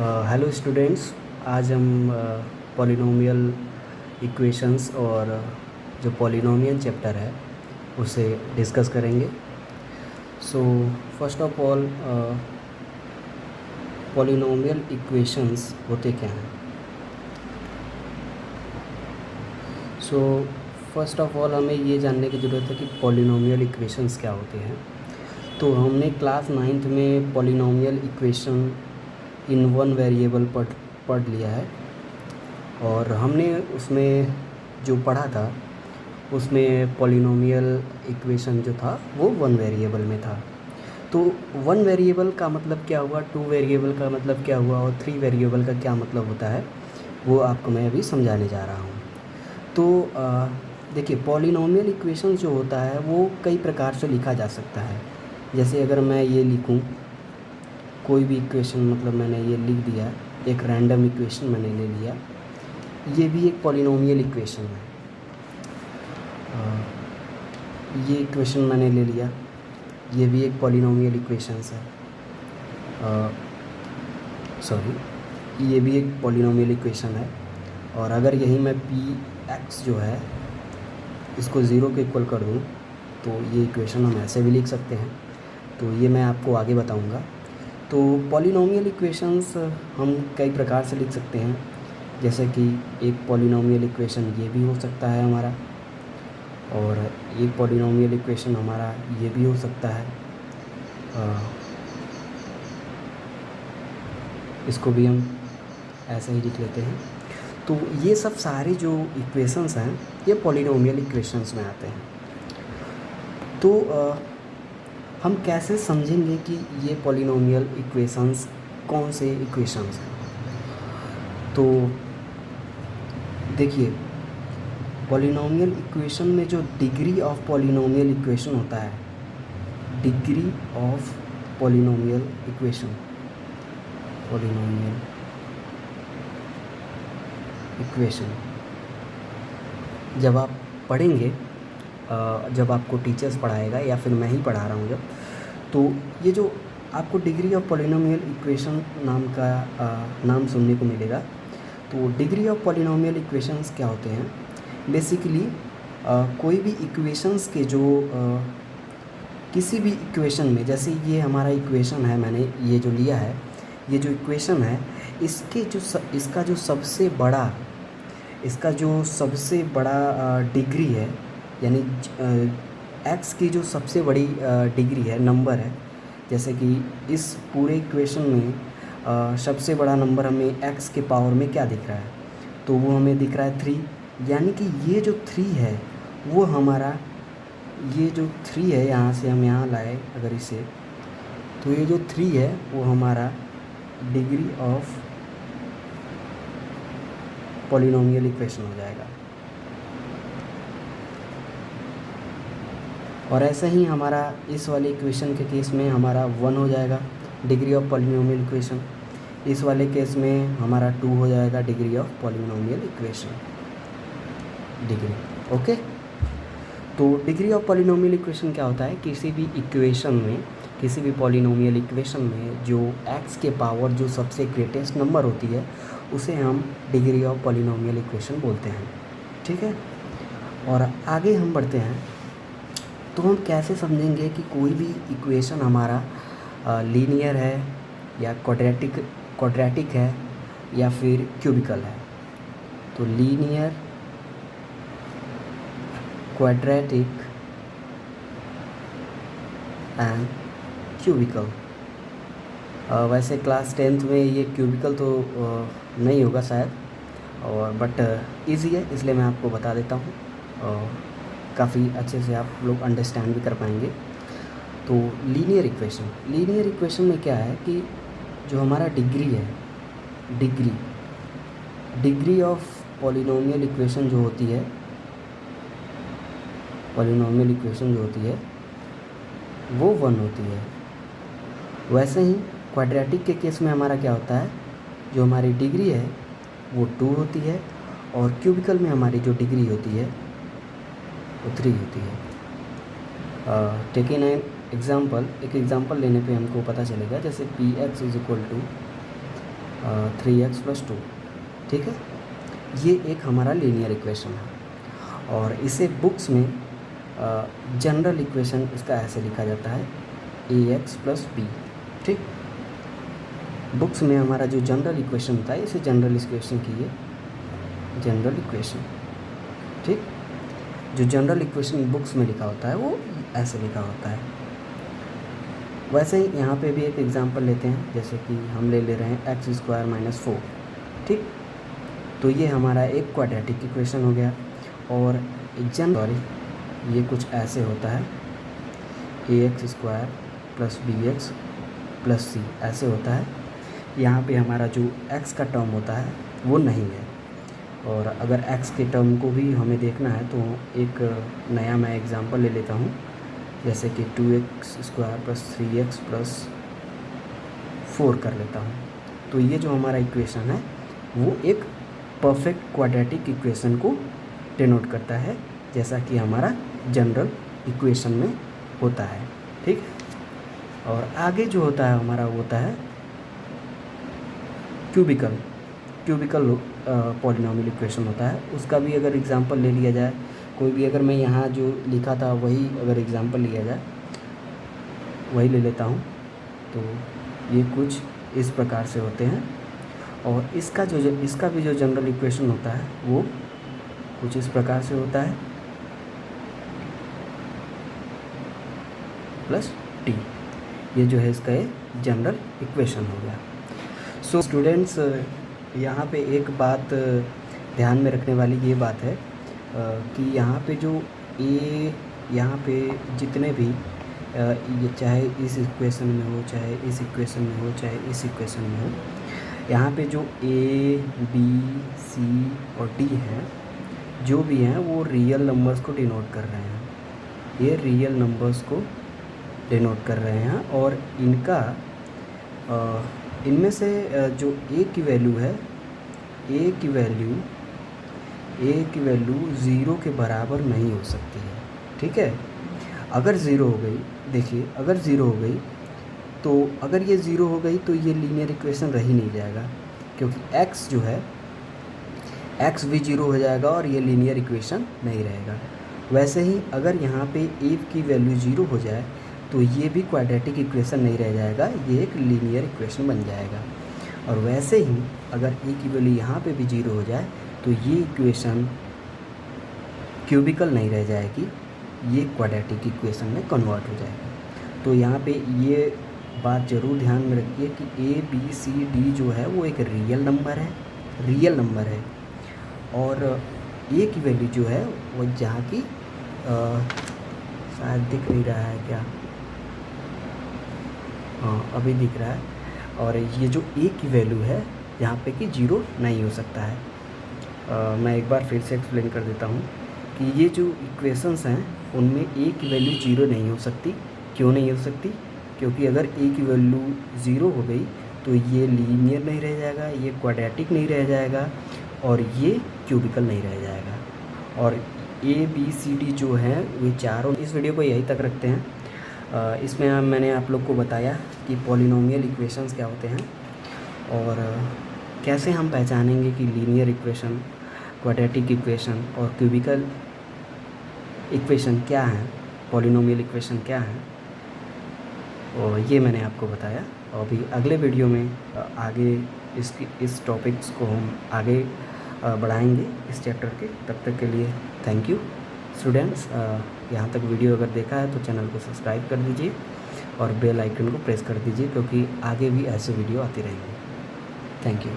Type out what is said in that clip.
Hello students. आज हम polynomial equations और जो पॉलिनोमियल चैप्टर है उसे डिस्कस करेंगे। So first of all polynomial equations होते क्या हैं। सो फर्स्ट ऑफ ऑल हमें ये जानने की ज़रूरत है कि पॉलिनोमियल इक्वेशंस क्या होते हैं। तो हमने क्लास 9th में polynomial equation in one variable पढ़ लिया है और हमने उसमें जो पढ़ा था उसमें पॉलिनोमियल इक्वेशन जो था वो वन वेरिएबल में था। तो वन वेरिएबल का मतलब क्या हुआ, टू वेरिएबल का मतलब क्या हुआ और थ्री वेरिएबल का क्या मतलब होता है वो आपको मैं अभी समझाने जा रहा हूँ। तो देखिए, पॉलिनोमियल इक्वेशन जो होता है वो कई प्रकार से लिखा जा सकता है। जैसे अगर मैं ये लिखूँ कोई भी इक्वेशन, मतलब मैंने ये लिख दिया, एक रैंडम इक्वेशन मैंने ले लिया, ये भी एक पॉलिनोमियल इक्वेशन है। ये इक्वेशन मैंने ले लिया, ये भी एक पॉलिनोमियल इक्वेशंस है। ये भी एक पॉलिनोमियल इक्वेशन है। और अगर यही मैं पी एक्स जो है इसको ज़ीरो के इक्वल कर दूँ तो ये इक्वेशन हम ऐसे भी लिख सकते हैं। तो ये मैं आपको आगे बताऊंगा। तो पॉलिनोमियल इक्वेशंस हम कई प्रकार से लिख सकते हैं। जैसे कि एक पॉलिनोमियल इक्वेशन ये भी हो सकता है हमारा, और एक पॉलिनोमियल इक्वेशन हमारा ये भी हो सकता है। इसको भी हम ऐसे ही लिख लेते हैं। तो ये सब सारे जो इक्वेशंस हैं ये पॉलिनोमियल इक्वेशंस में आते हैं। तो हम कैसे समझेंगे कि ये पॉलिनोमियल इक्वेशंस कौन से इक्वेशंस हैं। तो देखिए, पॉलिनोमियल इक्वेशन में जो डिग्री ऑफ पॉलिनोमियल इक्वेशन होता है, degree of polynomial equation, polynomial equation जब आप पढ़ेंगे, जब आपको टीचर्स पढ़ाएगा या फिर मैं ही पढ़ा रहा हूँ जब, तो ये जो आपको डिग्री ऑफ पॉलिनोमियल इक्वेशन नाम का नाम सुनने को मिलेगा। तो डिग्री ऑफ पॉलिनोमियल इक्वेशंस क्या होते हैं, बेसिकली कोई भी इक्वेशंस के जो किसी भी इक्वेशन में, जैसे ये हमारा इक्वेशन है, मैंने ये जो लिया है, ये जो इक्वेशन है, इसके जो इसका जो सबसे बड़ा डिग्री है, यानी एक्स की जो सबसे बड़ी डिग्री है, नंबर है। जैसे कि इस पूरे इक्वेशन में सबसे बड़ा नंबर हमें एक्स के पावर में क्या दिख रहा है, तो वो हमें दिख रहा है 3। यानी कि ये जो 3 है वो हमारा, ये जो 3 है, यहाँ से हम यहाँ लाए अगर इसे, तो ये जो 3 है वो हमारा डिग्री ऑफ पॉलिनोमियल इक्वेशन हो जाएगा। और ऐसे ही हमारा इस वाले इक्वेशन के केस में हमारा 1 हो जाएगा डिग्री ऑफ पॉलिनोमियल इक्वेशन। इस वाले केस में हमारा 2 हो जाएगा degree of polynomial equation, degree. Okay, तो डिग्री ऑफ पॉलिनोमियल इक्वेशन क्या होता है, किसी भी इक्वेशन में, किसी भी पॉलिनोमियल इक्वेशन में जो एक्स के पावर जो सबसे ग्रेटेस्ट नंबर होती है उसे हम डिग्री ऑफ पॉलिनोमियल इक्वेशन बोलते हैं। ठीक है, और आगे हम बढ़ते हैं। तो हम कैसे समझेंगे कि कोई भी इक्वेशन हमारा लीनियर है या क्वाड्रेटिक है या फिर क्यूबिकल है। तो लीनियर, क्वाड्रेटिक एंड क्यूबिकल। वैसे क्लास 10th में ये क्यूबिकल तो नहीं होगा शायद, और बट इजी है इसलिए मैं आपको बता देता हूँ, काफ़ी अच्छे से आप लोग अंडरस्टैंड भी कर पाएंगे। तो लीनियर इक्वेशन में क्या है कि जो हमारा डिग्री है, डिग्री ऑफ पॉलिनोमियल इक्वेशन जो होती है, वो 1 होती है। वैसे ही क्वाड्रेटिक के केस में हमारा क्या होता है, जो हमारी डिग्री है वो 2 होती है, और क्यूबिकल में हमारी जो डिग्री होती है वो 3 होती है। टेकिंग एन एग्ज़ाम्पल, एक एग्ज़ाम्पल लेने पे हमको पता चलेगा। जैसे P X is equal to 3x+2, ठीक है। ये एक हमारा लीनियर इक्वेशन है और इसे बुक्स में जनरल इक्वेशन इसका ऐसे लिखा जाता है ax+b, ठीक। बुक्स में हमारा जो जनरल इक्वेशन होता है इसे जनरल इक्वेशन की जनरल इक्वेशन, ठीक। जो जनरल इक्वेशन बुक्स में लिखा होता है वो ऐसे लिखा होता है। वैसे ही यहाँ पे भी एक एग्जांपल लेते हैं, जैसे कि हम ले रहे हैं x² - 4, ठीक। तो ये हमारा एक क्वाड्रेटिक इक्वेशन हो गया। और ये कुछ ऐसे होता है ax² + bx + c, ऐसे होता है। यहाँ पे हमारा जो x का टर्म होता है वो नहीं है। और अगर x के टर्म को भी हमें देखना है तो एक नया मैं एग्जांपल ले लेता हूँ, जैसे कि 2x² + 3x + 4 कर लेता हूँ। तो ये जो हमारा इक्वेशन है वो एक परफेक्ट क्वाड्रेटिक इक्वेशन को डिनोट करता है, जैसा कि हमारा जनरल इक्वेशन में होता है, ठीक। और आगे जो होता है हमारा वो होता है क्यूबिकल पॉलिनॉमियल इक्वेशन होता है। उसका भी अगर एग्जांपल ले लिया जाए, कोई भी अगर मैं यहाँ जो लिखा था वही अगर एग्जांपल लिया जाए, वही ले लेता हूँ, तो ये कुछ इस प्रकार से होते हैं। और इसका भी जो जनरल इक्वेशन होता है वो कुछ इस प्रकार से होता है +t। ये जो है इसका एक जनरल इक्वेशन हो गया। सो स्टूडेंट्स, यहाँ पे एक बात ध्यान में रखने वाली ये बात है कि यहाँ पे जो यहाँ पे जितने भी ये चाहे इस इक्वेशन में हो, चाहे इस इक्वेशन में हो, चाहे इस इक्वेशन में हो, यहाँ पे जो a, b, c और d हैं, जो भी हैं वो रियल नंबर्स को डिनोट कर रहे हैं। ये रियल नंबर्स को डिनोट कर रहे हैं और इनमें से जो a की वैल्यू है, a की वैल्यू 0 के बराबर नहीं हो सकती है, ठीक है। अगर 0 हो गई, देखिए अगर 0 हो गई तो अगर ये 0 हो गई तो ये लीनियर इक्वेशन रह ही नहीं जाएगा, क्योंकि x जो है x भी 0 हो जाएगा और ये लीनियर इक्वेशन नहीं रहेगा। वैसे ही अगर यहाँ पे a की वैल्यू 0 हो जाए तो ये भी क्वाड्रेटिक इक्वेशन नहीं रह जाएगा, ये एक लीनियर इक्वेशन बन जाएगा। और वैसे ही अगर a की वैल्यू यहाँ पे भी 0 हो जाए तो ये इक्वेशन क्यूबिकल नहीं रह जाएगी, ये क्वाड्रेटिक इक्वेशन में कन्वर्ट हो जाएगी। तो यहाँ पे ये बात ज़रूर ध्यान में रखिए कि a, b, c, d जो है वो एक रियल नंबर है। और a की वैल्यू जो है वो जहाँ की शायद दिख नहीं रहा है क्या, हाँ अभी दिख रहा है। और ये जो a की वैल्यू है यहाँ पे कि 0 नहीं हो सकता है। मैं एक बार फिर से एक्सप्लेन कर देता हूँ कि ये जो इक्वेशंस हैं उनमें a की वैल्यू 0 नहीं हो सकती। क्यों नहीं हो सकती? क्योंकि अगर a की वैल्यू 0 हो गई तो ये लीनियर नहीं रह जाएगा, ये क्वाड्रेटिक नहीं रह जाएगा और ये क्यूबिकल नहीं रह जाएगा। और a, b, c, d जो हैं वे चारों, इस वीडियो को यहीं तक रखते हैं। इसमें मैंने आप लोग को बताया कि पॉलिनोमियल इक्वेशंस क्या होते हैं और कैसे हम पहचानेंगे कि लीनियर इक्वेशन, क्वाड्रेटिक इक्वेशन और क्यूबिकल इक्वेशन क्या हैं, पॉलिनोमियल इक्वेशन क्या हैं, और ये मैंने आपको बताया। और अभी अगले वीडियो में आगे इस टॉपिक्स को हम आगे बढ़ाएंगे इस चैप्टर के। तब तक के लिए थैंक यू स्टूडेंट्स। यहाँ तक वीडियो अगर देखा है तो चैनल को सब्सक्राइब कर दीजिए और बेल आइकन को प्रेस कर दीजिए, क्योंकि आगे भी ऐसे वीडियो आती रहेंगी। Thank you.